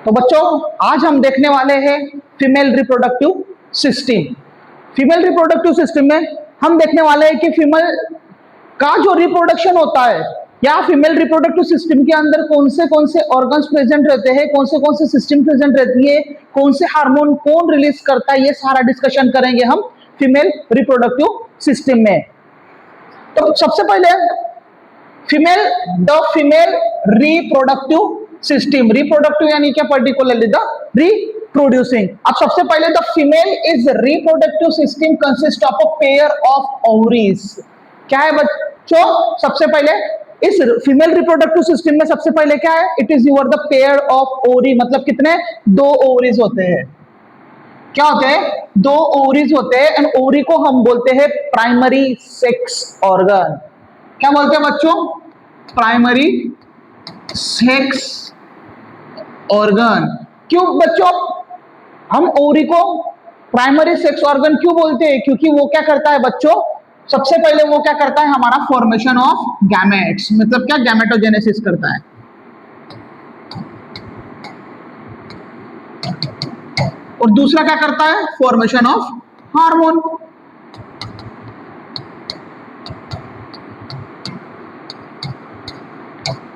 तो बच्चों आज हम देखने वाले हैं female reproductive system. Female reproductive system में हम देखने वाले हैं कि फीमेल का जो रिप्रोडक्शन होता है या फीमेल रिप्रोडक्टिव सिस्टम के अंदर कौन से ऑर्गन्स प्रेजेंट रहते हैं, कौन से सिस्टम प्रेजेंट रहती है, कौन से हार्मोन कौन रिलीज करता है, ये सारा डिस्कशन करेंगे हम फीमेल रिप्रोडक्टिव सिस्टम में। तो सबसे पहले फीमेल रिप्रोडक्टिव सिस्टम, रिप्रोडक्टिव यानी क्या, पर्टिकुलरली द रिप्रोड्यूसिंग। अब सबसे पहले the female is reproductive system consist of a pair of ovaries. क्या है बच्चों, सबसे पहले इस फीमेल रिप्रोडक्टिव सिस्टम में सबसे पहले क्या है, it is your the pair of ovary, मतलब कितने, दो ओवरीज होते हैं। क्या होते हैं, दो ओवरीज होते हैं एंड ओवरी को हम बोलते हैं प्राइमरी सेक्स ऑर्गन। क्या बोलते हैं बच्चों, प्राइमरी सेक्स ऑर्गन। क्यों बच्चों हम ओवरी को प्राइमरी सेक्स ऑर्गन क्यों बोलते हैं, क्योंकि वो क्या करता है बच्चों, सबसे पहले वो क्या करता है, हमारा फॉर्मेशन ऑफ गैमेट्स, मतलब क्या, गैमेटोजेनेसिस करता है। और दूसरा क्या करता है, formation of hormone.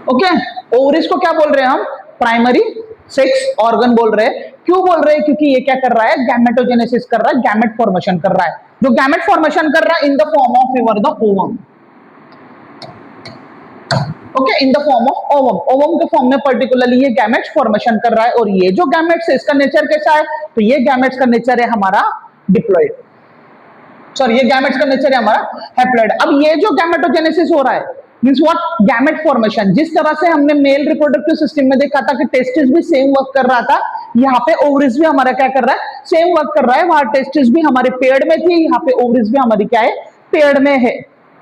Okay, ovaries को क्या बोल रहे हैं हम, प्राइमरी सेक्स ऑर्गन बोल रहे हैं। क्यों बोल रहे हैं, क्योंकि ये क्या कर रहा है, गैमेटोजेनेसिस कर रहा है, गैमेट फॉर्मेशन कर रहा है। जो गैमेट फॉर्मेशन कर रहा है in the form of your the ovum. Okay, in the form of ovum, ovum के फॉर्म में पर्टिकुलरली ये गैमेट्स फॉर्मेशन कर रहा है। और ये जो गैमेट्स है इसका नेचर कैसा है, तो ये गैमेट्स का नेचर है हमारा डिप्लॉइड, सॉरी ये गैमेट्स का नेचर है हमारा हैप्लॉइड। अब ये जो गैमेटोजेनेसिस हो रहा है मींस व्हाट, गैमेट फॉर्मेशन। जिस तरह से हमने मेल रिप्रोडक्टिव सिस्टम में देखा था कि टेस्टिस भी सेम वर्क कर रहा था, यहाँ पे ओवरीज भी हमारा क्या कर रहा है, सेम वर्क कर रहा है। वहां टेस्टिस भी हमारे पेड़ में थी, यहाँ पे ओवरीज भी हमारी क्या है, पेड़ में है।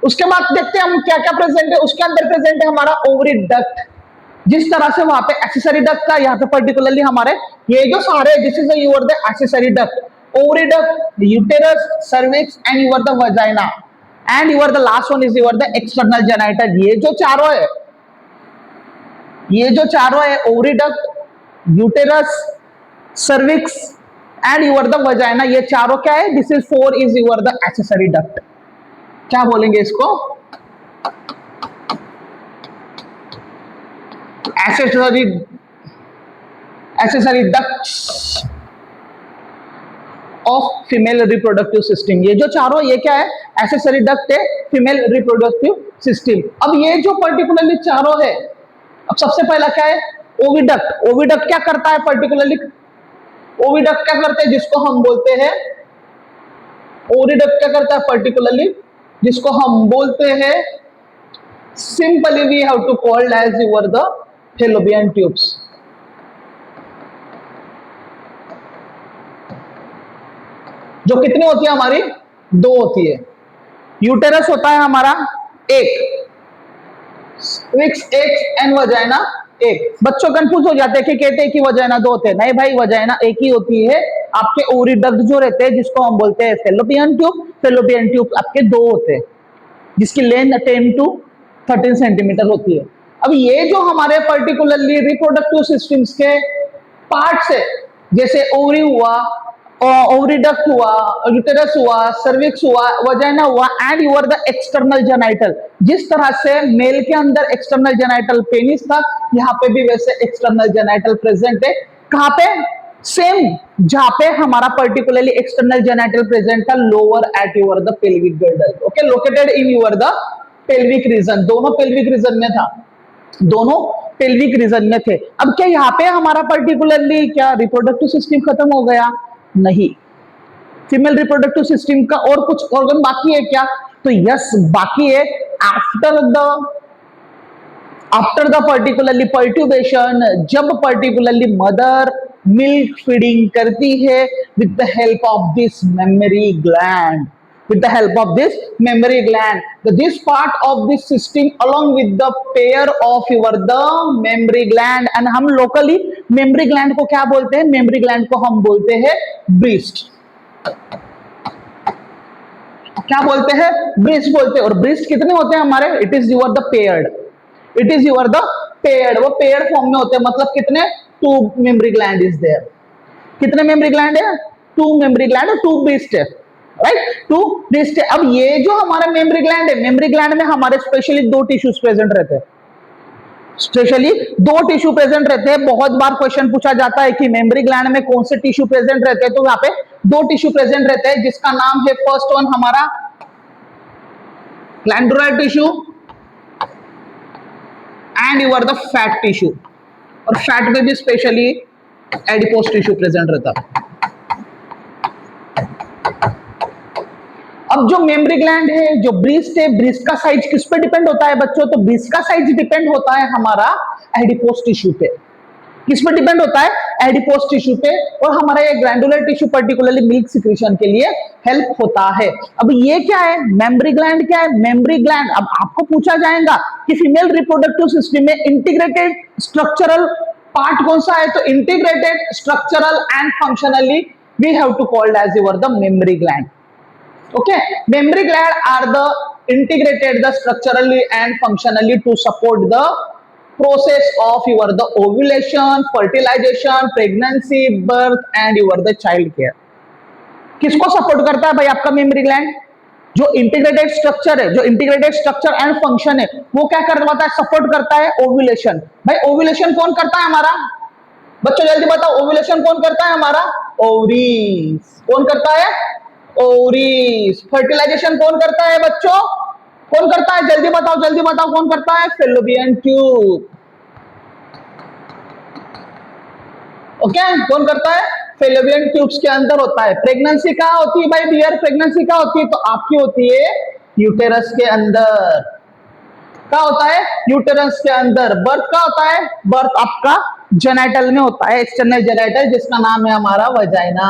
उसके बाद देखते हैं हम क्या क्या प्रेजेंट है। उसके अंदर प्रेजेंट है हमारा ओवरी डक्ट। जिस तरह से वहां पे एक्सेसरी डक्ट था, यहाँ पे पर्टिकुलरली हमारे ये जो सारे, this is your the accessory duct, ovary duct, uterus, cervix and your the vagina and your the last one is your the external genital. ये जो चारों है, ये जो चारों है, ovary duct, uterus, cervix and your the vagina, ये चारों क्या है, this is four is your the accessory duct. क्या बोलेंगे इसको, accessory ducts of female reproductive system. ये जो चारों, ये क्या है, एक्सेसरी डक्ट है फीमेल रिप्रोडक्टिव सिस्टम। अब ये जो पर्टिकुलरली चारों है, अब सबसे पहला क्या है, ओविडक्ट। ओविडक्ट क्या करता है पर्टिकुलरली, ओविडक्ट क्या करते हैं, जिसको हम बोलते हैं, ओविडक्ट क्या करता है पर्टिकुलरली, जिसको हम बोलते हैं, simply we have to called as your the fallopian tubes. जो कितनी होती है हमारी, दो होती है। यूटेरस होता है हमारा एक, स्विक्स एक एंड वजाइना एक। बच्चों कंफ्यूज हो जाते हैं कि कहते हैं कि वजाइना दो होते हैं, नहीं भाई, वजाइना एक ही होती है। आपके ओवरी डक्ट जो रहते हैं, जिसको हम बोलते हैं फेलोपियन ट्यूब, फेलोपियन ट्यूब आपके दो होते हैं, जिसकी लेंथ 10 to 13 सेंटीमीटर होती है। अब ये जो हमारे पर्टिकुलरली रिप्रोडक्टिव सिस्टम्स के पार्ट्स है, जैसे ओवरी हुआ, ओवरी डक्ट हुआ, यूटेरस हुआ, सर्विक्स हुआ, वजाइना हुआ and your the external genital. जिस तरह से मेल के अंदर एक्सटर्नल जेनाइटल पेनिस था, यहाँ पे भी वैसे एक्सटर्नल जेनाइटल प्रेजेंट है। कहाँ पे, सेम जहां पे हमारा पर्टिकुलरली एक्सटर्नल जेनाइटल प्रेजेंट था, lower at your the pelvic girdle. Okay, located in your the pelvic region. दोनों पेल्विक रीजन में था, दोनों पेल्विक रीजन में थे। अब क्या यहाँ पे हमारा पर्टिकुलरली क्या रिप्रोडक्टिव सिस्टम खत्म हो गया, नहीं। फीमेल रिप्रोडक्टिव सिस्टम का और कुछ ऑर्गन बाकी है क्या, तो यस बाकी है। आफ्टर द पर्टिकुलरली पर्ट्यूबेशन, जब पर्टिकुलरली मदर मिल्क फीडिंग करती है with the help of this mammary gland, with the help of this mammary gland, this part of this system along with the pair of your the mammary gland, and हम locally mammary gland को क्या बोलते हैं, mammary gland को हम बोलते हैं breast। क्या बोलते हैं, ब्रेस्ट बोलते हैं। और ब्रेस्ट कितने होते हैं हमारे, it is your the paired, it is your the paired, वो पेयर्ड फॉर्म में होते हैं, मतलब कितने, 2 मेमरी ग्लैंड इज देयर। कितने मेमरी ग्लैंड है? 2 मेमरी ग्लैंड और 2 ब्रीस्ट है, राइट, 2 ब्रीस्ट है। अब ये जो हमारा मेमरी ग्लैंड है, मेमरी ग्लैंड में हमारे स्पेशली 2 टिश्यूज प्रेजेंट रहते हैं, स्पेशली 2 टिश्यू प्रेजेंट रहते हैं। बहुत बार क्वेश्चन पूछा जाता है कि मेमरी ग्लैंड में कौन से टिश्यू प्रेजेंट रहते हैं, तो यहाँ पे 2 टिश्यू प्रेजेंट रहते हैं, जिसका नाम है फर्स्ट वन हमारा glandular tissue and your the fat tissue, और फैट में भी स्पेशली एडिपोस टिश्यू प्रेजेंट रहता है। अब जो मेमरी ग्लैंड है, जो ब्रीस्ट है, ब्रीस्ट का साइज किस पे डिपेंड होता है बच्चों? तो ब्रीस्ट का साइज डिपेंड होता है हमारा एडिपोस टिश्यू पे। किस पे डिपेंड होता है? एडिपोस टिश्यू पे। और हमारा ये glandular tissue particularly milk secretion के लिए हेल्प होता है। अब ये क्या है? मेमरी ग्लैंड क्या है? मेमरी ग्लैंड, अब आपको पूछा जाएगा कि फीमेल रिप्रोडक्टिव सिस्टम में इंटीग्रेटेड स्ट्रक्चरल पार्ट कौन सा है? तो integrated structural and functionally we have to called as your the mammary gland. Okay, mammary gland are the integrated the structurally and functionally to support the process of your the ovulation, fertilization, pregnancy, birth and your the child care. किसको support करता है भाई आपका mammary gland? जो integrated structure है, जो integrated structure and function है, वो क्या करवाता है? सपोर्ट करता है ओव्यूलेशन। भाई ओव्यूलेशन कौन करता है हमारा? बच्चों जल्दी बताओ, ओव्यूलेशन कौन करता है हमारा? ओवरीज। कौन करता है? ओवरीज। फर्टिलाइजेशन कौन करता है बच्चों? कौन करता है? जल्दी बताओ कौन करता है? Fallopian tube. ओके, कौन करता है? फैलोपियन ट्यूब्स के अंदर होता है। प्रेगनेंसी कहाँ होती है भाई डियर? प्रेगनेंसी कहाँ होती है? तो आपकी होती है यूटेरस के अंदर। कहाँ होता है? यूटेरस के अंदर। बर्थ कहाँ होता है? बर्थ आपका जेनाइटल में होता है, एक्सटर्नल जेनाइटल, जिसका नाम है हमारा वजाइना,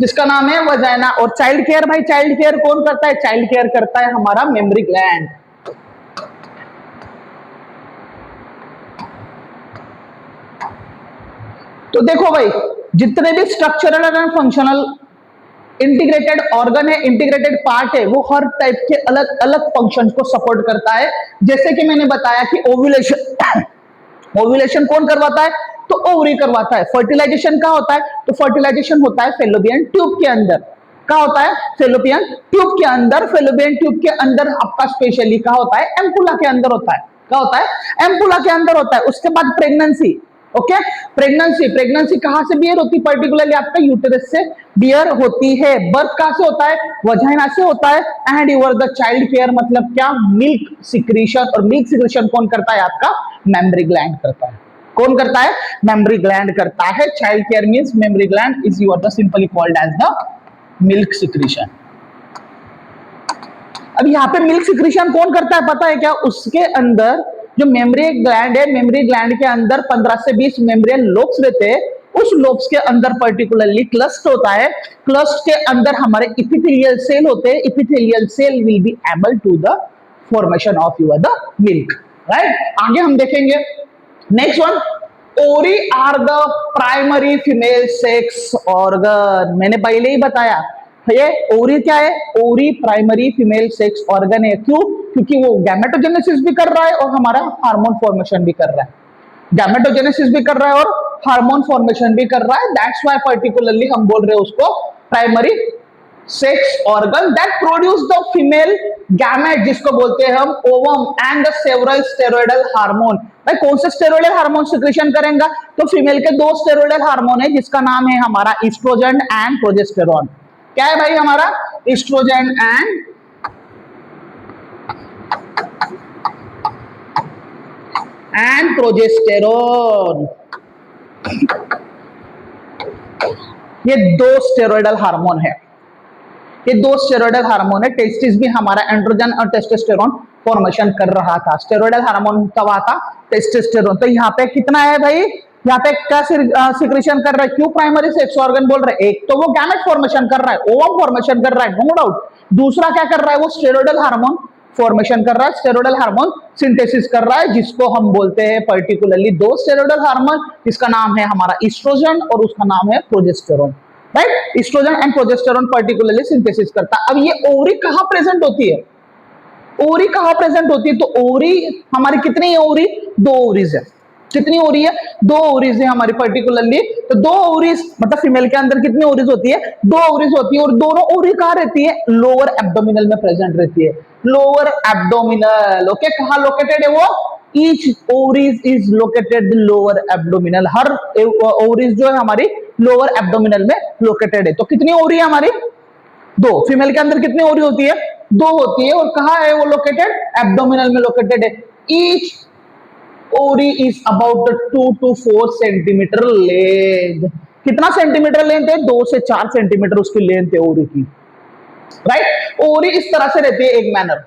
जिसका नाम है वजाइना। और चाइल्ड केयर भाई, चाइल्ड केयर कौन करता है? चाइल्ड केयर करता है हमारा मेमरी ग्लैंड। तो देखो भाई, जितने भी structural and functional integrated organ है, इंटीग्रेटेड पार्ट है, वो हर टाइप के अलग अलग फंक्शन को सपोर्ट करता है। जैसे कि मैंने बताया कि ओव्यूलेशन ओव्यूलेशन कौन करवाता है? तो ओवरी करवाता है। फर्टिलाइजेशन कहाँ होता है? तो फर्टिलाइजेशन होता है फैलोपियन ट्यूब के अंदर। कहाँ होता है? फैलोपियन ट्यूब के अंदर। फैलोपियन ट्यूब के अंदर आपका स्पेशली कहाँ होता है? एम्पुला के अंदर होता है। कहाँ होता है? एम्पुला के अंदर होता है। उसके बाद प्रेगनेंसी। ओके, प्रेगनेंसी कहां से बियर होती है? पर्टिकुलरली आपका यूटेरस से बियर होती है। बर्थ कहां से होता है? वजाइना से होता है। And your the child care मतलब क्या? Milk secretion. और मिल्क सिक्रीशन कौन करता है? आपका मेमरी ग्लैंड करता है। कौन करता है? मेमरी ग्लैंड करता है। Child care means mammary gland is your the simply called as the milk secretion. अब यहाँ पे मिल्क सिक्रीशन कौन करता है पता है क्या? उसके अंदर जो मेमरी ग्लैंड है, मेमरी ग्लैंड के अंदर 15 से 20 मेम्ब्रेन लोब्स रहते हैं। उस लोब्स के अंदर पर्टिकुलरली क्लस्ट होता है। क्लस्ट के अंदर हमारे इपिथेलियल सेल होते हैं। Epithelial cell will be able to the formation of your the milk, right. आगे हम देखेंगे next one, ovary are the primary female sex organ. मैंने पहले ही बताया ये ओरी क्या है? ओरी प्राइमरी फीमेल सेक्स ऑर्गन है। क्यों? क्योंकि वो गैमेटोजेनेसिस भी कर रहा है और हमारा हार्मोन फॉर्मेशन भी कर रहा है। गैमेटोजेनेसिस भी कर रहा है और हार्मोन फॉर्मेशन भी कर रहा है। दैट्स व्हाई पर्टिकुलरली हम बोल रहे हैं उसको primary sex organ that produce the female gamete, जिसको बोलते हैं हम ovum and the several steroidal hormone. भाई कौन से स्टेरॉइडल हार्मोन सिक्रीशन करेंगे? तो फीमेल के 2 स्टेरॉइडल हार्मोन है, जिसका नाम है हमारा ईस्ट्रोजन एंड प्रोजेस्टेरॉन। क्या है भाई हमारा? Estrogen and progesterone. ये 2 स्टेरॉइडल हार्मोन है। ये 2 स्टेरॉइडल हार्मोन है। टेस्टिस भी हमारा एंड्रोजन और टेस्टोस्टेरोन फॉर्मेशन कर रहा था। स्टेरॉइडल हार्मोन कब आता? टेस्टोस्टेरोन। तो यहाँ पे कितना है भाई? यहाँ पे क्या सिक्रीशन कर रहा है? क्यों प्राइमरी सेक्स ऑर्गन बोल रहे हैं? एक तो वो गैमेट फॉर्मेशन कर रहा है, ओवम फॉर्मेशन कर रहा है, नो डाउट। दूसरा क्या कर रहा है? वो स्टेरॉइडल हार्मोन फॉर्मेशन कर रहा है, स्टेरॉइडल हार्मोन सिंथेसिस कर रहा है, जिसको हम बोलते हैं पर्टिकुलरली 2 स्टेरॉइडल हार्मोन, जिसका नाम है हमारा ईस्ट्रोजन और उसका नाम है progesterone, right. Estrogen and progesterone particularly synthesis करता है। अब ये ओवरी कहां प्रेजेंट होती है? ओवरी कहां प्रेजेंट होती है? तो ओवरी हमारी कितनी है? ओवरी 2 ओवरीज है। कितनी ओरी है? 2 ओरीज है हमारी पर्टिकुलरली। तो 2 ओरीज मतलब फीमेल के अंदर कितनी ओरीज होती है? 2 ओरीज होती है। और दोनों ओरी कहाँ रहती है? लोअर एब्डोमिनल में प्रेजेंट रहती है। Lower abdominal, okay. कहाँ लोकेटेड है वो? Each ओरीज is located lower abdominal. हर ओरीज जो है हमारी लोअर एब्डोमिनल में लोकेटेड है। तो कितनी ओरी है हमारी? 2। फीमेल के अंदर कितनी ओरी होती है? 2 होती है। और कहाँ है वो लोकेटेड? एब्डोमिनल में लोकेटेड है। ईच ओरी is about 2 to 4 centimetre length. कितना सेंटीमीटर लेंथ है? 2 से 4 सेंटीमीटर उसकी लेंथ है ओरी की, राइट। ओरी इस तरह से रहती है एक मैनर,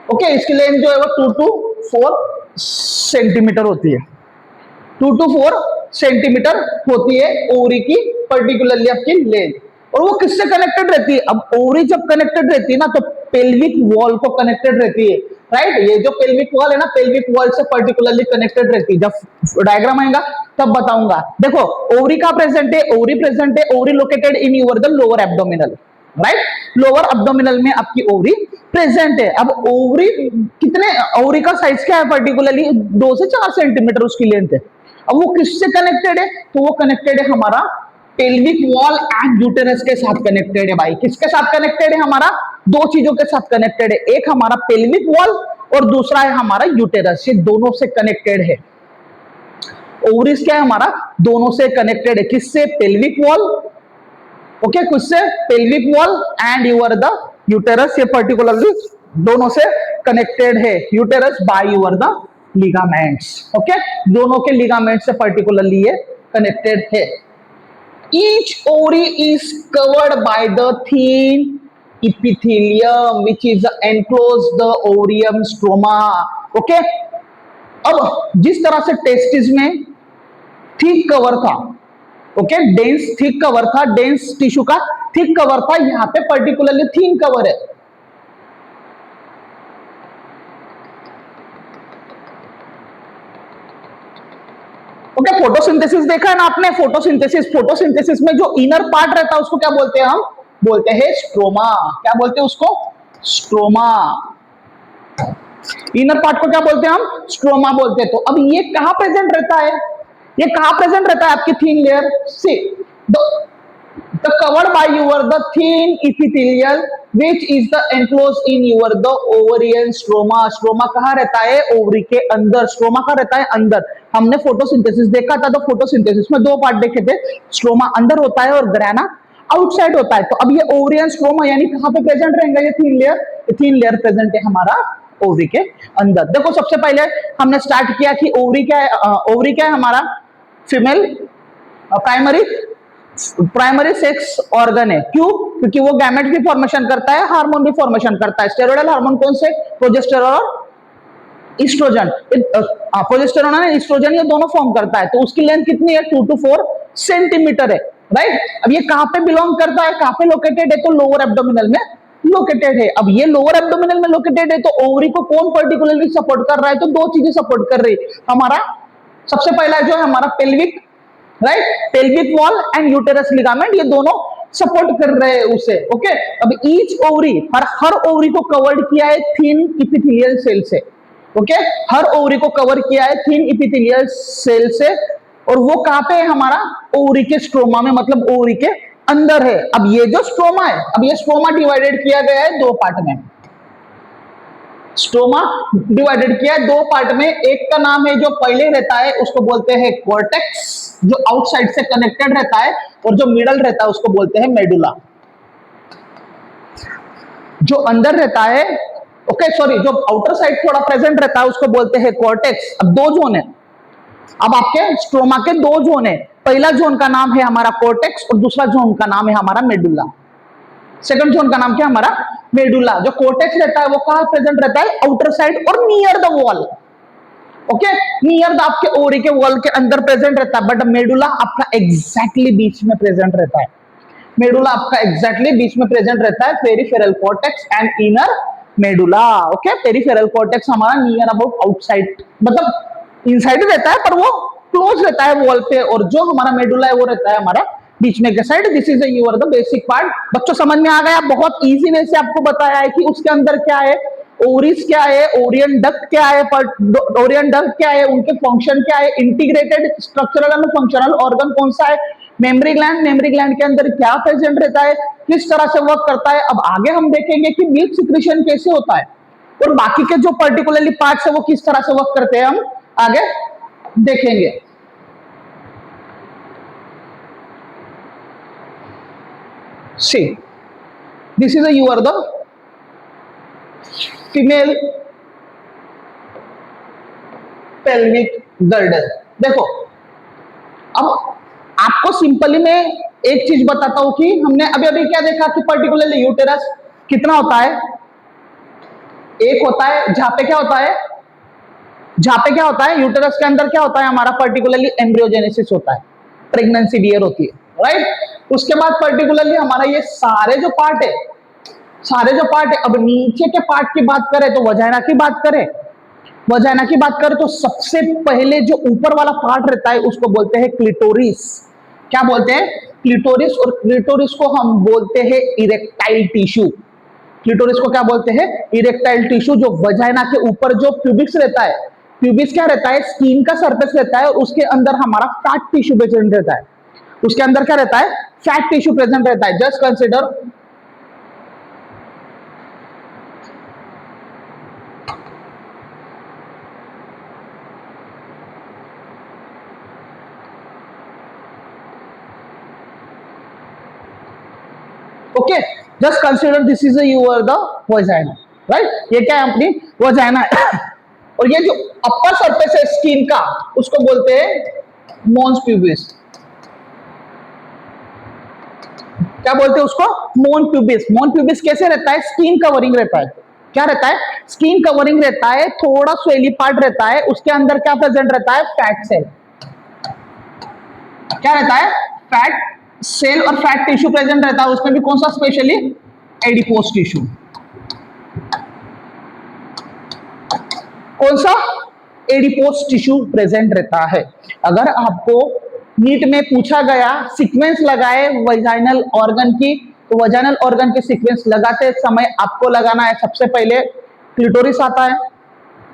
ओके। इसकी लेंथ जो है वो 2 to 4 सेंटीमीटर होती है। 2 to 4 सेंटीमीटर होती है ओरी की पर्टिकुलरली आपकी लेंथ। और वो किससे कनेक्टेड रहती है? अब ओरी जब कनेक्टेड रहती है ना तो पेल्विक वॉल को कनेक्टेड रहती है, राइट। ये जो पेल्विक वॉल है ना, पेल्विक वॉल से पर्टिकुलरली कनेक्टेड रहती है। जब डायग्राम आएगा तब बताऊंगा। देखो ओरी का प्रेजेंट है, ओरी प्रेजेंट है, ovary located in your the lower abdominal, right. Lower abdominal में आपकी ओवरी प्रेजेंट है। अब ओवरी कितने, ओवरी का साइज क्या है पर्टिकुलरली? 2 से 4 सेंटीमीटर उसकी लेंथ है। अब वो किससे कनेक्टेड है? तो वो कनेक्टेड है हमारा पेल्विक वॉल एंड यूटेरस के साथ कनेक्टेड है भाई। किसके साथ कनेक्टेड है? हमारा 2 चीजों के साथ कनेक्टेड है। एक हमारा पेल्विक वॉल और दूसरा है हमारा यूटेरस। ये दोनों से कनेक्टेड है। ओवरीज क्या है हमारा? दोनों से कनेक्टेड है। किससे? Pelvic wall, okay. कुछ से? Pelvic wall and your the uterus. ये पर्टिकुलरली दोनों से कनेक्टेड है। Uterus by your the ligaments, okay. दोनों के लिगामेंट से पर्टिकुलरली ये कनेक्टेड है। ईच ओरी is covered by the thin epithelium which is enclose the ovarium stroma, okay. अब जिस तरह से टेस्टिस में थिक कवर था, ओके, डेंस थिक कवर था, डेंस टिश्यू का थिक कवर था, यहां पे पर्टिकुलरली थिन कवर है। ओके, फोटोसिंथेसिस देखा है ना आपने? फोटोसिंथेसिस में जो इनर पार्ट रहता है उसको क्या बोलते हैं? हम बोलते हैं स्ट्रोमा। क्या बोलते हैं उसको? स्ट्रोमा। इनर पार्ट को क्या बोलते हैं हम? स्ट्रोमा बोलते हैं। तो अब ये कहां प्रेजेंट रहता है? ये कहां प्रेजेंट रहता है? आपकी थिन लेयर से the covered by your the thin epithelial which is the enclosed in your the ovarian stroma। Stroma कहाँ रहता है? ओवरी के अंदर। स्ट्रोमा कहाँ रहता है? अंदर। हमने फोटोसिंथेसिस देखा था, तो फोटोसिंथेसिस में 2 पार्ट देखे थे। स्ट्रोमा अंदर होता है और ग्राना आउटसाइड होता है। तो अब ये ओवरियन स्ट्रोमा यानी कहाँ पे प्रेजेंट रहेगा? ये thin layer. Thin layer present है हमारा ओवरी के अंदर। देखो सबसे पहले हमने स्टार्ट किया कि ओवरी क्या है? ओवरी क्या है हमारा? फीमेल प्राइमरी सेक्स ऑर्गन है। क्यों? क्योंकि वो गैमेट भी फॉर्मेशन करता है, हार्मोन भी फॉर्मेशन करता है। स्टेरॉयडल हार्मोन कौन से? प्रोजेस्टेरॉन और ईस्ट्रोजन। प्रोजेस्टेरॉन और ईस्ट्रोजन ये दोनों फॉर्म करता है। तो उसकी लेंथ कितनी है? 2 to 4 सेंटीमीटर है, राइट। अब ये कहां पे बिलोंग करता है? कहां पे लोकेटेड है? तो लोअर एब्डोमिनल में लोकेटेड है। अब ये लोअर एब्डोमिनल में लोकेटेड है तो ओवरी को कौन पर्टिकुलरली सपोर्ट कर रहा है? तो 2 चीजें सपोर्ट कर रही है। हमारा सबसे पहला जो है हमारा pelvic, right, pelvic wall and uterus ligament, ये दोनों सपोर्ट कर रहे हैं उसे, ओके। अब ईच ओवरी, हर ओवरी को कवर्ड किया है थिन इपिथेलियल सेल से, ओके। हर ओवरी को कवर किया है थिन इपिथेलियल सेल से। और वो कहां पे है? हमारा ओवरी के स्ट्रोमा में, मतलब ओवरी के अंदर है। अब ये जो स्ट्रोमा है, अब ये स्ट्रोमा डिवाइडेड किया गया है 2 पार्ट में। स्ट्रोमा डिवाइडेड किया है 2 पार्ट में। एक का नाम है जो पहले रहता है उसको बोलते हैं कॉर्टेक्स, जो आउटसाइड से कनेक्टेड रहता है, और जो मिडल रहता है उसको बोलते हैं मेडुला। जो अंदर रहता है, ओके सॉरी, जो आउटर साइड थोड़ा प्रेजेंट रहता है उसको बोलते हैं कॉर्टेक्स। अब 2 जोन है। अब आपके स्ट्रोमा के 2 जोन है। पहला जोन का नाम है हमारा कॉर्टेक्स और दूसरा जोन का नाम है हमारा मेडुला। सेकंड जोन का नाम क्या है? हमारा मेडुला। जो कोर्टेक्स रहता है वो कहां प्रेजेंट रहता है? आउटर साइड और near the wall, okay. Near the आपके ओवरी के वॉल के अंदर प्रेजेंट रहता है। बट मेडुला आपका एग्जैक्टली बीच में प्रेजेंट रहता है। मेडुला आपका एग्जैक्टली बीच में प्रेजेंट रहता है। Peripheral cortex and inner medulla, okay. Peripheral cortex हमारा नियर अबाउट आउटसाइड, मतलब इनसाइड रहता है पर वो क्लोज रहता है वॉल पे, और जो हमारा मेडुला है वो रहता है हमारा बीच में के side. This is your the basic part. बच्चों समझ में आ गया? बहुत इजी वे से आपको बताया है कि उसके अंदर क्या है। ओवरीज क्या है, ओरियन डक्ट क्या है, ओरियन डक्ट क्या है, उनके फंक्शन क्या है, integrated structural and functional organ कौन सा है, मेमोरी ग्लैंड, मेमोरी ग्लैंड के अंदर क्या प्रेजेंट रहता है, किस तरह से वर्क करता है। अब आगे हम देखेंगे कि मिल्क सिक्रीशन कैसे होता है और बाकी के जो पर्टिकुलरली पार्ट्स है वो किस तरह से वर्क करते हैं, हम आगे देखेंगे। See, this is a you are the female pelvic girdle। देखो, अब आपको सिंपली मैं एक चीज बताता हूं कि हमने अभी अभी क्या देखा कि पर्टिकुलरली यूटेरस कितना होता है, एक होता है। जहां पे क्या होता है, जहां पे क्या होता है, यूटेरस के अंदर क्या होता है हमारा, पर्टिकुलरली एम्ब्रियोजेनेसिस होता है, प्रेगनेंसी बियर होती है, राइट। उसके बाद पर्टिकुलरली हमारा ये सारे जो पार्ट है, सारे जो पार्ट है, अब नीचे के पार्ट की बात करें तो वजाइना की बात करें, वजाइना की बात करें तो सबसे पहले जो ऊपर वाला पार्ट रहता है उसको बोलते हैं क्लिटोरिस। क्या बोलते हैं, क्लिटोरिस। और क्लिटोरिस को हम बोलते हैं इरेक्टाइल टिश्यू। क्लिटोरिस को क्या बोलते हैं, इरेक्टाइल टिश्यू। जो वजाइना के ऊपर जो प्यूबिक्स रहता है, प्यूबिक्स क्या रहता है, स्किन का सरफेस रहता है, और उसके अंदर हमारा फैट टिश्यू प्रेजेंट रहता है। उसके अंदर क्या रहता है, फैट टिश्यू प्रेजेंट रहता है। Just consider okay, just consider this is your the vagina, right. ये क्या है, अपनी वजाइना है। और ये जो अपर सरफेस है स्किन का उसको बोलते हैं मोन्स प्यूबिस। क्या बोलते हैं उसको, मोन प्यूबिस। मोन प्यूबिस कैसे रहता है, स्किन कवरिंग रहता है। क्या रहता है, स्किन कवरिंग रहता है, थोड़ा स्वेली पार्ट रहता है, उसके अंदर क्या प्रेजेंट रहता है, फैट सेल। क्या रहता है, फैट सेल और फैट टिश्यू प्रेजेंट रहता है। उसमें भी कौन सा, स्पेशली एडिपोस टिश्यू। कौन सा, एडिपोस टिश्यू प्रेजेंट रहता है। अगर आपको नीट में पूछा गया सीक्वेंस लगाए वजाइनल ऑर्गन की, तो वजाइनल ऑर्गन के सीक्वेंस लगाते समय आपको लगाना है, सबसे पहले क्लिटोरिस आता है,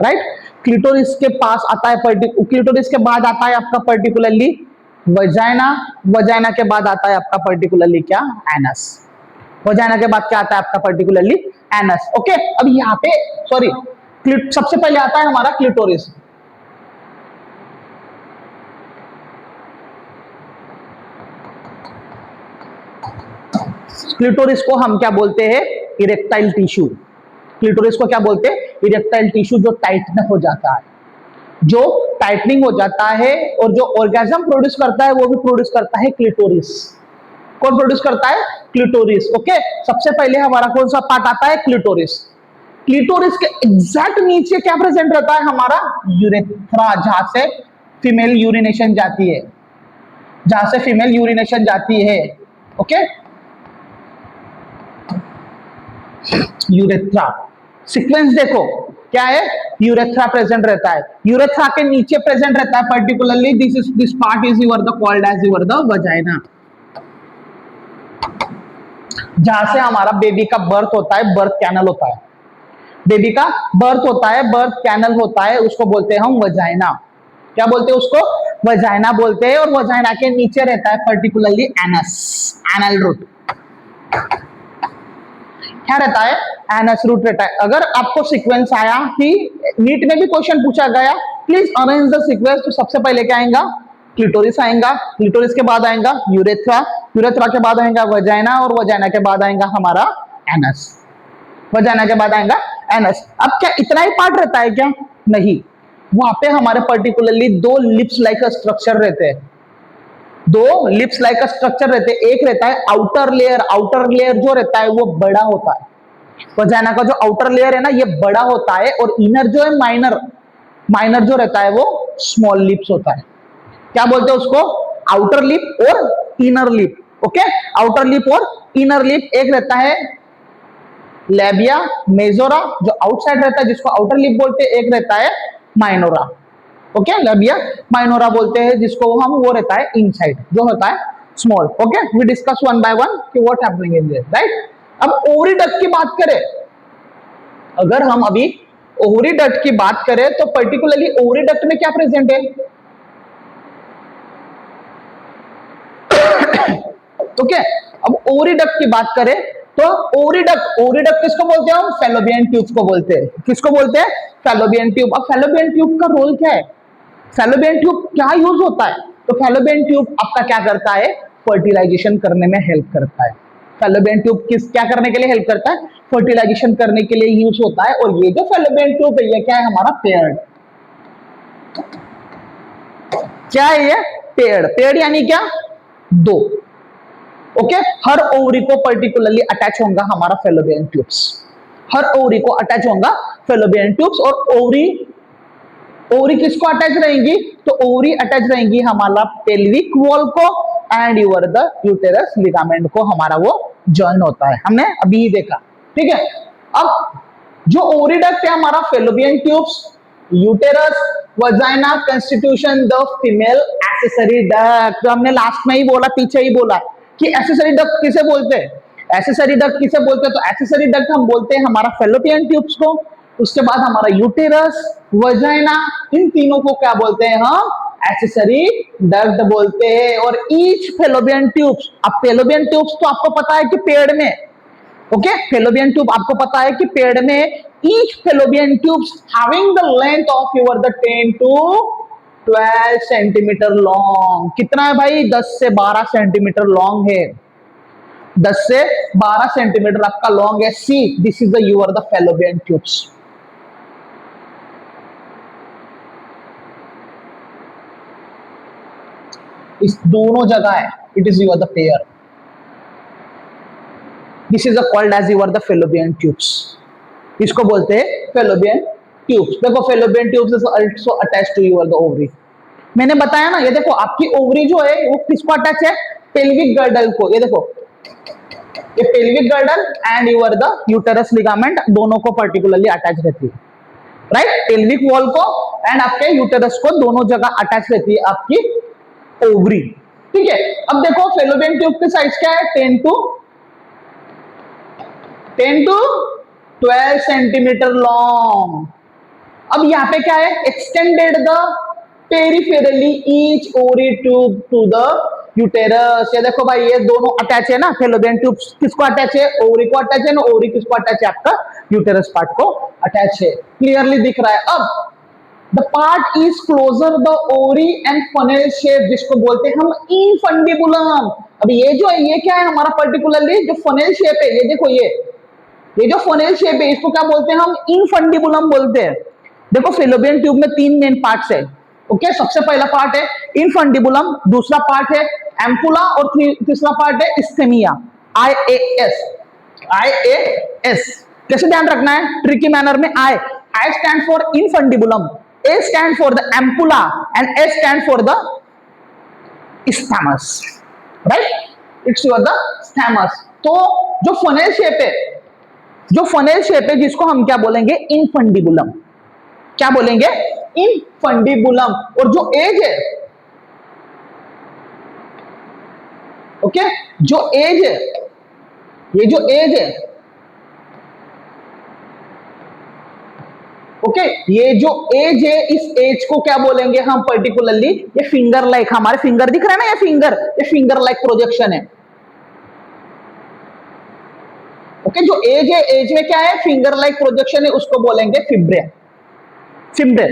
राइट। क्लिटोरिस के पास आता है, क्लिटोरिस के बाद आता है आपका पर्टिकुलरली वजाइना। वजाइना के बाद आता है आपका पर्टिकुलरली क्या, एनस। वजाइना के बाद क्या आता है आपका पर्टिकुलरली एनस। ओके, अब यहाँ पे सॉरी, सबसे पहले आता है हमारा क्लिटोरिस। क्लिटोरिस को हम क्या बोलते हैं, इरेक्टाइल टिश्यू। क्लिटोरिस को क्या बोलते हैं, इरेक्टाइल टिश्यू, जो टाइटन हो जाता है, जो टाइटनिंग हो जाता है। और जो ऑर्गेज्म प्रोड्यूस करता है वो भी प्रोड्यूस करता है क्लिटोरिस। कौन प्रोड्यूस करता है, क्लिटोरिस। ओके, सबसे पहले हमारा कौन सा पार्ट आता है, क्लिटोरिस। क्लिटोरिस के एग्जैक्ट नीचे क्या प्रेजेंट रहता है हमारा, यूरेथ्रा, जहां से फीमेल यूरिनेशन जाती है, जहां से फीमेल यूरिनेशन जाती है। Okay, urethra. सीक्वेंस देखो क्या है, यूरेथ्रा प्रेजेंट रहता है। यूरेथ्रा के नीचे प्रेजेंट रहता है particularly this part is your the called as your the vagina, जहां से हमारा बेबी का बर्थ होता है, बर्थ कैनल होता है। बेबी का बर्थ होता है, बर्थ कैनल होता है, उसको बोलते हैं हम वजाइना। क्या बोलते हैं उसको, वजाइना बोलते हैं। और वजाइना के नीचे रहता है पर्टिकुलरली एनस, एनल रूट। क्या रहता है, एनस रूट रहता है। अगर आपको सीक्वेंस आया कि नीट में भी क्वेश्चन पूछा गया, प्लीज अरेंज द सीक्वेंस, तो सबसे पहले क्या आएगा, क्लिटोरिस आएगा, क्लिटोरिस के बाद आएगा यूरेथ्रा, यूरेथ्रा के बाद आएगा वजाइना, और वजाइना के बाद आएगा हमारा एनस, वजाइना के बाद आएगा एनस। अब क्या इतना ही पार्ट रहता है क्या, नहीं, वहां पे हमारे पर्टिकुलरली दो लिप्स लाइक स्ट्रक्चर रहते हैं, दो लिप्स लाइक स्ट्रक्चर रहते हैं। एक रहता है आउटर लेयर, आउटर लेयर जो रहता है वो बड़ा होता है। वजाइना का जो आउटर लेयर है ना ये बड़ा होता है, और इनर जो है माइनर, माइनर जो रहता है वो स्मॉल लिप्स होता है। क्या बोलते हैं उसको, आउटर लिप और inner lip. Okay, outer lip और इनर लिप। एक रहता है लेबिया मेजोरा जो आउटसाइड रहता है, जिसको आउटर लिप बोलते हैं। एक रहता है माइनोरा। ओके, लेबिया माइनोरा बोलते हैं जिसको हम, वो रहता है इनसाइड जो होता है small. Okay, we discuss one by one कि what happening in this, right. अब ओविडक्ट की बात करें, अगर हम अभी ओवरी डक्ट की बात करें तो पर्टिकुलरली ओवरी डक्ट में क्या प्रेजेंट है? ओके, अब ओवरी डक्ट की बात करें तो ओवरी डक्ट किसको बोलते हैं? हम फैलोपियन ट्यूब को बोलते हैं। किसको बोलते हैं? Fallopian tube. अब फैलोपियन ट्यूब का रोल क्या है? फैलोपियन ट्यूब क्या यूज होता है? तो फैलोपियन ट्यूब आपका क्या करता है? फर्टिलाइजेशन करने में हेल्प करता है। फैलोपियन ट्यूब किस क्या करने के लिए हेल्प करता है? फर्टिलाइजेशन करने के लिए यूज होता है। और ये जो फैलोपियन ट्यूब है ये क्या है? हमारा पेयर्ड। क्या है ये? पेयर्ड। पेयर्ड यानी क्या? दो। ओके, हर ओवरी को पर्टिकुलरली अटैच होगा हमारा फैलोपियन ट्यूब्स। हर ओवरी को अटैच होगा फैलोपियन ट्यूब्स। और ओवरी ओवरी किसको अटैच रहेंगी? तो ओवरी अटैच रहेंगी हमारा पेल्विक वॉल को and your the uterus ligament को, हमारा वो जॉइन होता है। हमने अभी ही देखा, ठीक है। अब जो ओवरी डक्ट है हमारा fallopian tubes, uterus, vagina, constitution the female accessory duct. तो हमने लास्ट में ही बोला, पीछे ही बोला कि एक्सेसरी डक्ट किसे बोलते हैं? एक्सेसरी डक्ट किसे बोलते हैं? तो एक्सेसरी डक्ट हम बोलते हैं हमारा फैलोपियन ट्यूब्स को। उसके बाद हमारा यूटेरस, वजाइना, इन तीनों को क्या बोलते हैं? हम एक्सेसरी डक्ट बोलते हैं। और ईच फैलोपियन ट्यूब्स, अब फैलोपियन ट्यूब्स तो आपको पता है कि पेड़ में, ओके, फैलोपियन ट्यूब आपको पता है कि पेड़ में each fallopian tubes having the length of your the 10 to 12 centimetre long. कितना है भाई? 10 से 12 सेंटीमीटर लॉन्ग है। 10 से 12 सेंटीमीटर आपका लॉन्ग है। See this is the your the fallopian tubes. इस दोनों जगह है, it is your the pair. This is called as your the fallopian tubes. इसको बोलते हैं फैलोपियन ट्यूब्स। देखो fallopian tubes is also attached to your the ovary. मैंने बताया ना, ये देखो आपकी ओवरी जो है वो किसको अटैच है? पेल्विक गर्डल को। ये देखो, ये pelvic girdle and your the uterus ligament दोनों को पर्टिकुलरली अटैच रहती है, राइट? पेल्विक वॉल को एंड आपके यूटेरस को, दोनों जगह अटैच रहती है आपकी ओवरी, ठीक है। अब देखो फैलोपियन ट्यूब की साइज क्या है? 10 to 12 सेंटीमीटर लॉन्ग। अब यहाँ पे क्या है? Extended the peripherally each ovary tube to the uterus. ये देखो भाई, ये दोनों अटैच है ना, फैलोपियन ट्यूब किसको अटैच है? ओवरी को अटैच है ना। ओवरी किसको अटैच है? आपका यूटेरस पार्ट को अटैच है। क्लियरली दिख रहा है। अब the part is closer the ovary and funnel shape, जिसको बोलते हैं हम इनफंडिबुलम। अब ये जो है ये क्या है हमारा? पर्टिकुलरली जो फनेल शेप है, ये देखो, ये जो फनेल शेप है इसको क्या बोलते हैं? हम इनफंडिबुलम बोलते हैं। देखो फैलोपियन ट्यूब में 3 मेन पार्ट्स है, ओके। सबसे पहला पार्ट है इनफंडिबुलम, दूसरा पार्ट है एम्पुला और तीसरा पार्ट है इस्थेमिया। IAS, IAS कैसे ध्यान रखना है? ट्रिकी मैनर में। I stand for infundibulum, A stand for the ampulla and S stand for the isthmus, right? It's your the isthmus. तो जो फनेल शेप है, जो फनेल शेप है जिसको हम क्या बोलेंगे? इनफंडिबुलम। क्या बोलेंगे? इनफंडिबुलम। और जो एज है, ओके, जो एज है, ये जो एज है, ओके, ये जो एज है, इस एज को क्या बोलेंगे हम पर्टिकुलरली? ये फिंगर लाइक, हमारे फिंगर दिख रहा है ना, ये फिंगर लाइक प्रोजेक्शन है। ओके, जो एज है, एज में क्या है? फिंगर लाइक प्रोजेक्शन है, उसको बोलेंगे फिब्रे। फिम्ब्रे,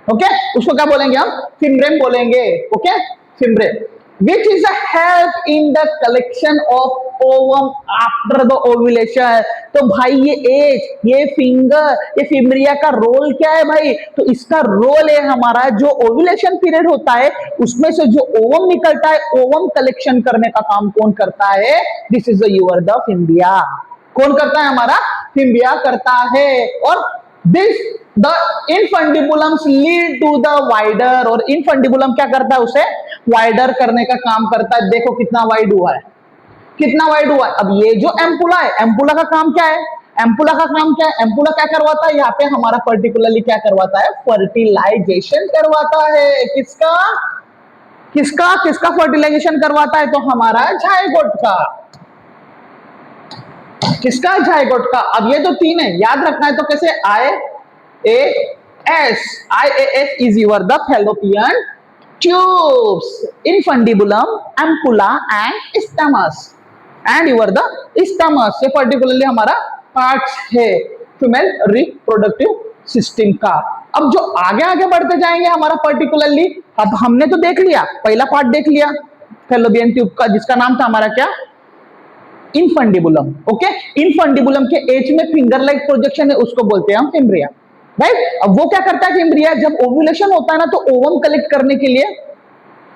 ओके, उसको क्या बोलेंगे हम? फिम्ब्रेम बोलेंगे, okay, fimbriae, which is a help in the collection of ovum after the ovulation। तो भाई ये एज, ये फिंगर, ये फिम्ब्रिया का रोल क्या है भाई? तो इसका रोल है हमारा जो ओव्यूलेशन पीरियड होता है उसमें से जो ओवम निकलता है, ओवम कलेक्शन करने का काम कौन करता है? This is your the fimbria. कौन करता है? हमारा फिम्बिया करता है। और this the infundibulums lead to the wider. और इनफंडिबुलम क्या करता है? उसे वाइडर करने का काम करता है। देखो कितना वाइड हुआ है, कितना वाइड हुआ है। अब ये जो एम्पुला है, एम्पुला का काम क्या है? एम्पुला का काम क्या है? एम्पुला क्या करवाता है? यहाँ पे हमारा पर्टिकुलरली क्या करवाता है? फर्टिलाइजेशन करवाता है। किसका? किसका किसका फर्टिलाइजेशन करवाता है? तो हमारा जायगोट का। किसका? जायगोट का। अब ये जो तीन है याद रखना है, तो कैसे? I A S, I A S is your the fallopian tubes, infundibulum, ampulla and isthmus, and your the isthmus. ये पर्टिकुलरली हमारा पार्ट है फीमेल रिप्रोडक्टिव सिस्टम का। अब जो आगे आगे बढ़ते जाएंगे हमारा पर्टिकुलरली, अब हमने तो देख लिया, पहला पार्ट देख लिया फैलोपियन ट्यूब का, जिसका नाम था हमारा क्या? इनफंडिबुलम। ओके, इनफंडिबुलम के एज में फिंगर लाइक प्रोजेक्शन है, उसको बोलते हैं हम फिम्ब्रिया, राइट। अब वो क्या करता है फिम्ब्रिया? जब ओव्यूलेशन होता है ना, तो ओवम कलेक्ट करने के लिए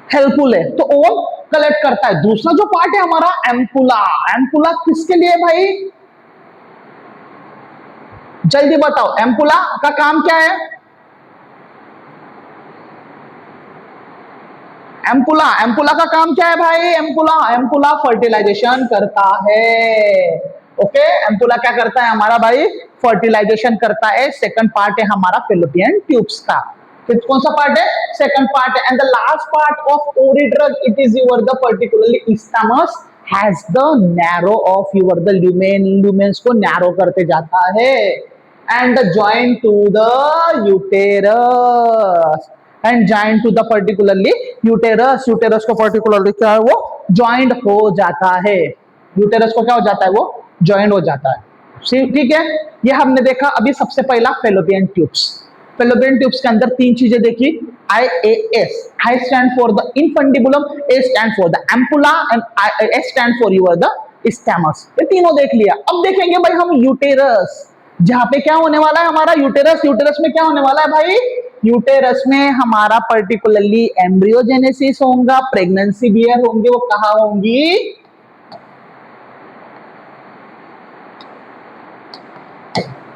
हेल्पफुल है, तो ओवम कलेक्ट करता है। दूसरा जो पार्ट है हमारा एम्पुला, एम्पुला किसके लिए भाई? जल्दी बताओ, एम्पुला का काम क्या है? एम्पुला, एम्पुला का काम क्या है भाई? एम्पुला, एम्पुला फर्टिलाइजेशन करता है। ओके, एम्पुला क्या करता है हमारा भाई? फर्टिलाइजेशन करता है। सेकंड पार्ट है हमारा फैलोपियन ट्यूब्स का। फिर कौन सा पार्ट है? सेकंड पार्ट है। And the last part of ओरिट्रक, it is your the particularly isthmus has the narrow of your the lumen, lumens को नैरो करते जाता है, and join to the uterus, and joint to the particularly uterus. Uterus को particularly क्या है? वो joint हो जाता है। यूटेरस को क्या हो जाता है? वो जॉइंट हो जाता है। ठीक है, ये हमने देखा अभी सबसे पहला फैलोपियन ट्यूब्स। फैलोपियन ट्यूब्स के अंदर तीन चीजें देखी, I A S, I stand for the infundibulum, A stand for the ampulla and S stand for your the isthmus. ये तीनों देख लिया। अब देखेंगे भाई हम यूटेरस, जहां पे क्या होने वाला है हमारा यूटेरस। यूटेरस में क्या होने वाला है भाई? यूटेरस में हमारा पर्टिकुलरली एम्ब्रियोजेनेसिस होगा, प्रेगनेंसी बियर होंगे। वो कहां होंगी?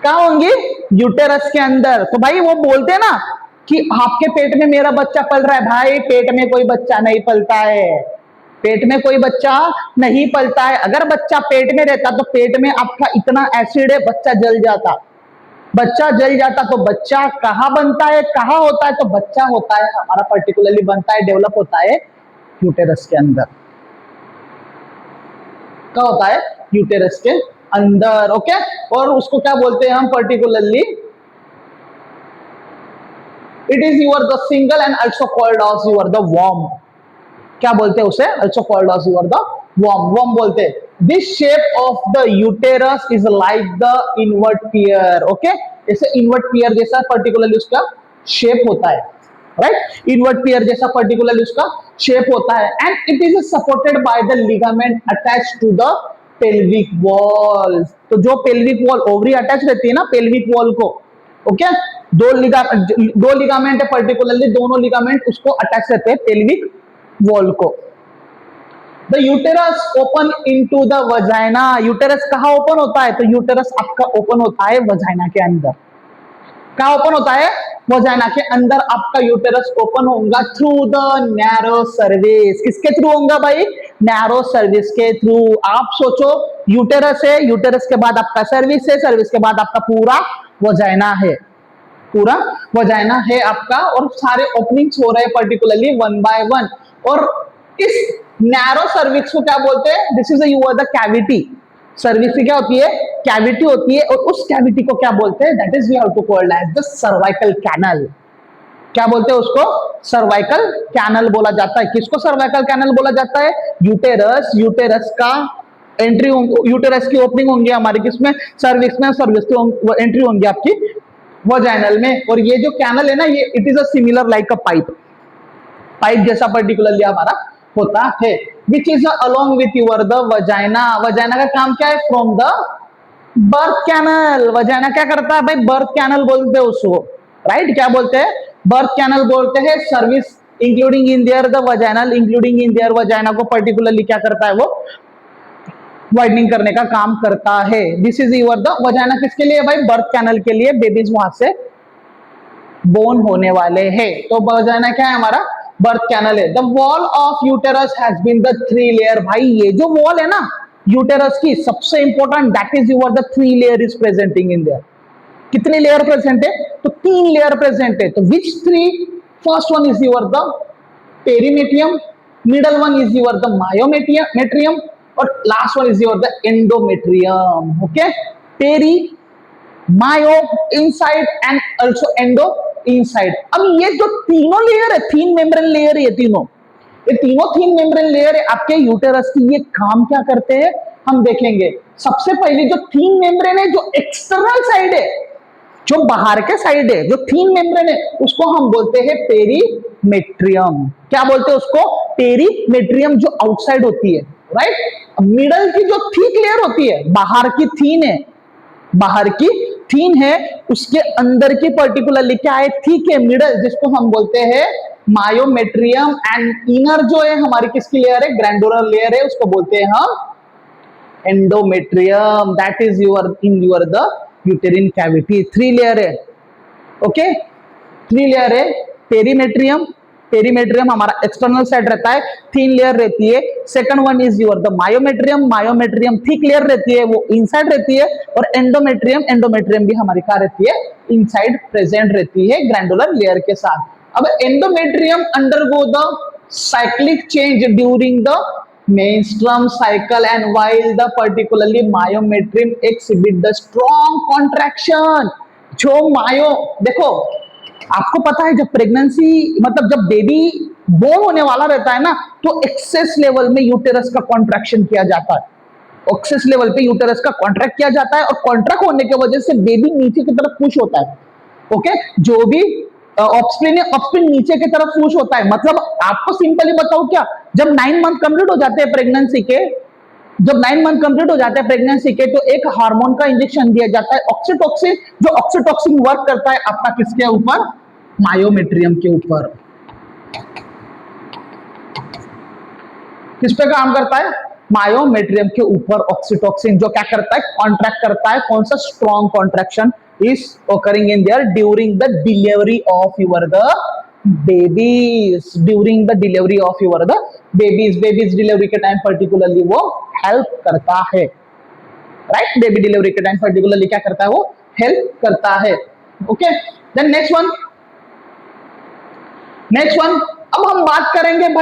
कहां होंगी? यूटेरस के अंदर। तो भाई वो बोलते हैं ना कि आपके पेट में मेरा बच्चा पल रहा है। भाई पेट में कोई बच्चा नहीं पलता है, पेट में कोई बच्चा नहीं पलता है। अगर बच्चा पेट में रहता तो पेट में आपका इतना एसिड है, बच्चा जल जाता, बच्चा जल जाता। तो बच्चा कहाँ बनता है, कहाँ होता है? तो बच्चा होता है हमारा पर्टिकुलरली बनता है, डेवलप होता है यूटेरस के अंदर। क्या होता है? यूटेरस के अंदर। ओके, और उसको क्या बोलते हैं हम particularly? It is your the single and also called of your the warm. क्या बोलते हैं उसे? Also called of your the warm, warm बोलते हैं। This shape of the uterus is like the invert pear. Okay, जैसे invert pear जैसा particularly उसका shape होता है, राइट। इनवर्ट पियर जैसा पर्टिकुलरली उसका शेप होता है, and it is supported by the ligament attached to the pelvic wall. तो जो पेल्विक वॉल, ओवरी अटैच रहती है ना पेल्विक वॉल को, ओके, दो लिगामेंट है पर्टिकुलरली, दोनों लिगामेंट उसको अटैच रहते हैं पेल्विक वॉल को। The uterus open into the vagina. Uterus कहाँ ओपन होता है? तो यूटेरस आपका ओपन होता है वजाइना के अंदर। कहाँ ओपन होता है? वजाइना के अंदर आपका यूटेरस ओपन होगा थ्रू द नैरो सर्विस। किसके थ्रू होगा भाई? नैरो सर्विस के थ्रू। आप सोचो यूटेरस है, यूटेरस के बाद आपका सर्विस है, सर्विस के बाद आपका पूरा वजाइना है, पूरा वजाइना है आपका, और सारे ओपनिंग्स हो रहे हैं पर्टिकुलरली वन बाय वन। और इस नैरो सर्विक्स को क्या बोलते हैं? This is your the cavity. Cervix की क्या होती है? कैविटी होती है, और उस कैविटी को क्या बोलते हैं? That is we have to called as the cervical canal. क्या बोलते हैं उसको? सर्वाइकल कैनल बोला जाता है। किसको सर्वाइकल कैनल बोला जाता है? यूटेरस। यूटेरस का एंट्री, यूटेरस की ओपनिंग होंगी हमारी किसमें? सर्विक्स में। सर्विक्स की एंट्री होंगी आपकी वजाइनल में। और ये जो कैनल है ना, ये it is a similar like a pipe, pipe जैसा पर्टिकुलरली हमारा होता है, which is along with your the vagina. Vagina का काम क्या है? From the birth canal. Vagina क्या करता है भाई? बर्थ कैनल बोलते हैं उसको, राइट। क्या बोलते हैं? बर्थ कैनल बोलते हैं। Service including in their the vaginal, including in their vagina को पर्टिकुलरली क्या करता है? वो वाइडनिंग करने का काम करता है। This is your the vagina. किसके लिए भाई? बर्थ कैनल के लिए। बेबीज वहां से बोर्न होने वाले हैं। तो वजाइना क्या है हमारा? बर्थ कैनल है। The wall of uterus has been the 3 layer. भाई ये जो वॉल है ना यूटेरस की, सबसे important, that is your the 3 layer is presenting in there. कितनी लेयर प्रेजेंट है? तो 3 लेयर प्रेजेंट है। तो which 3? First one is your the perimetrium, middle one is your the myometrium, और last one is your the endometrium. Okay, peri, mayo inside and also endo inside. अब ये जो तीनों layer है, थीन मेम्ब्रेन लेयर है, ये तीनों थीन मेम्ब्रेन लेयर है आपके यूटेरस की. ये काम क्या करते हैं हम देखेंगे. सबसे पहले जो थीन मेम्ब्रेन है, जो एक्सटर्नल साइड है, जो बाहर के साइड है, जो थीन मेम्ब्रेन है, उसको हम बोलते हैं पेरीमेट्रियम. क्या बोलते हैं उसको? पेरीमेट्रियम, जो आउटसाइड होती है, राइट. मिडल की जो थिक लेयर होती है, बाहर की थीन है, बाहर की थीन है, उसके अंदर की पर्टिकुलरली क्या है? थिक है, मिडल, जिसको हम बोलते हैं मायोमेट्रियम. एंड इनर जो है हमारी किसकी लेयर है? ग्रैंडुलर लेयर है, उसको बोलते हैं हम endometrium. That is your in your the यूटेरिन cavity. 3 layer है. ओके, 3 लेयर है. पेरीमेट्रियम, पेरीमेट्रियम हमारा एक्सटर्नल साइड रहता है, थीन लेयर रहती है. Second one is your the myometrium, myometrium thick layer रहती है, वो इनसाइड रहती है. और एंडोमेट्रियम, एंडोमेट्रियम भी हमारी क्या रहती है? इनसाइड प्रेजेंट रहती है ग्रैंडुलर लेयर के साथ. अब endometrium undergo the cyclic change during the menstruum cycle, and while the particularly myometrium exhibit the strong contraction. जो मायो, देखो आपको पता है जब प्रेगनेंसी मतलब जब बेबी बोर्न होने वाला रहता है ना, तो एक्सेस लेवल में यूटेरस का कॉन्ट्रैक्शन किया जाता है. एक्सेस लेवल पे यूटेरस का कॉन्ट्रैक्ट किया जाता है, और कॉन्ट्रैक्ट होने की वजह से बेबी नीचे की तरफ पुश होता है. ओके, जो भी ऑफस्प्रिंग है, ऑफस्प्रिंग नीचे की तरफ पुश होता है. मतलब आपको सिंपली बताऊं क्या, जब 9 मंथ कंप्लीट हो जाते हैं प्रेगनेंसी के, जब 9 मंथ कंप्लीट हो जाते हैं प्रेगनेंसी के, तो एक हार्मोन का इंजेक्शन दिया जाता है, ऑक्सीटोसिन. जो ऑक्सीटोसिन वर्क करता है आपका किसके ऊपर? मायोमेट्रियम के ऊपर. किस पे काम करता है? मायोमेट्रियम के ऊपर ऑक्सीटोसिन, जो क्या करता है? कॉन्ट्रैक्ट करता है. कौन सा? Strong contraction is occurring in there during the delivery of your the babies. During the delivery of your the babies delivery के टाइम particularly वो हेल्प करता है, राइट. बेबी डिलीवरी के टाइम particularly क्या करता है? वो हेल्प करता है. Okay, then next one. अब हम बात करेंगे भाई